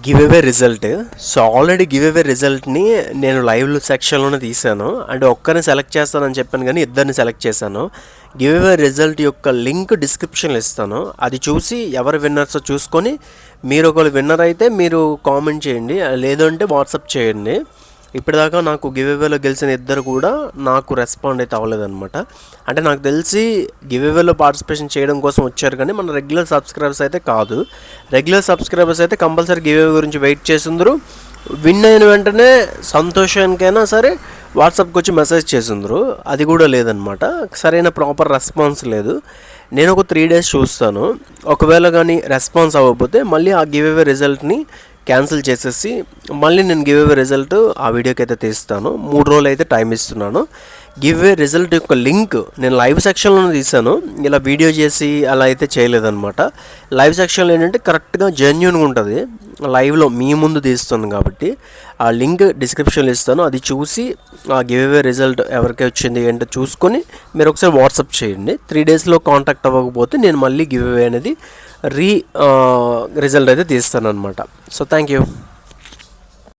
Give away result. So already give away రిజల్ట్ని నేను live సెక్షన్లోనే తీశాను. అంటే ఒక్కరిని సెలెక్ట్ చేస్తానని చెప్పాను కానీ ఇద్దరిని సెలెక్ట్ చేశాను. గివ్ అవే రిజల్ట్ యొక్క లింక్ డిస్క్రిప్షన్లో ఇస్తాను. అది చూసి ఎవరు విన్నర్సో చూసుకొని మీరు ఒకవేళ విన్నర్ అయితే మీరు కామెంట్ చేయండి, లేదంటే వాట్సాప్ చేయండి. ఇప్పటిదాకా నాకు గివ్ అవేలో గెలిచిన ఇద్దరు కూడా నాకు రెస్పాండ్ అయితే అవ్వలేదన్నమాట. అంటే నాకు తెలిసి గివ్ అవేలో పార్టిసిపేషన్ చేయడం కోసం వచ్చారు కానీ మన రెగ్యులర్ సబ్స్క్రైబర్స్ అయితే కాదు. రెగ్యులర్ సబ్స్క్రైబర్స్ అయితే కంపల్సరీ గివ్ అవే గురించి వెయిట్ చేసిందరు. విన్ అయిన వెంటనే సంతోషానికైనా సరే వాట్సాప్కి వచ్చి మెసేజ్ చేసిందరు. అది కూడా లేదనమాట. సరైన ప్రాపర్ రెస్పాన్స్ లేదు. నేను ఒక 3 days చూస్తాను. ఒకవేళ కానీ రెస్పాన్స్ అవ్వకపోతే మళ్ళీ ఆ గివ్ అవే రిజల్ట్ని క్యాన్సిల్ చేసేసి మళ్ళీ నేను గివ్ అవే రిజల్ట్ ఆ వీడియోకి అయితే తీస్తాను. 3 రోజులు అయితే టైం ఇస్తున్నాను. గివ్ అవే రిజల్ట్ యొక్క లింక్ నేను లైవ్ సెక్షన్లోనే తీసాను. ఇలా వీడియో చేసి అలా అయితే చేయలేదన్నమాట. లైవ్ సెక్షన్లో ఏంటంటే కరెక్ట్గా జెన్యూన్గా ఉంటుంది. లైవ్లో మీ ముందు తీస్తాను కాబట్టి ఆ లింక్ డిస్క్రిప్షన్లో ఇస్తాను. అది చూసి ఆ గివ్ అవే రిజల్ట్ ఎవరికి వచ్చింది ఏంటో చూసుకొని మీరు ఒకసారి వాట్సాప్ చేయండి. 3 daysలో కాంటాక్ట్ అవ్వకపోతే నేను మళ్ళీ గివ్ అవే అనేది రిజల్ట్ అయితే తీస్తాను అనమాట. So thank you.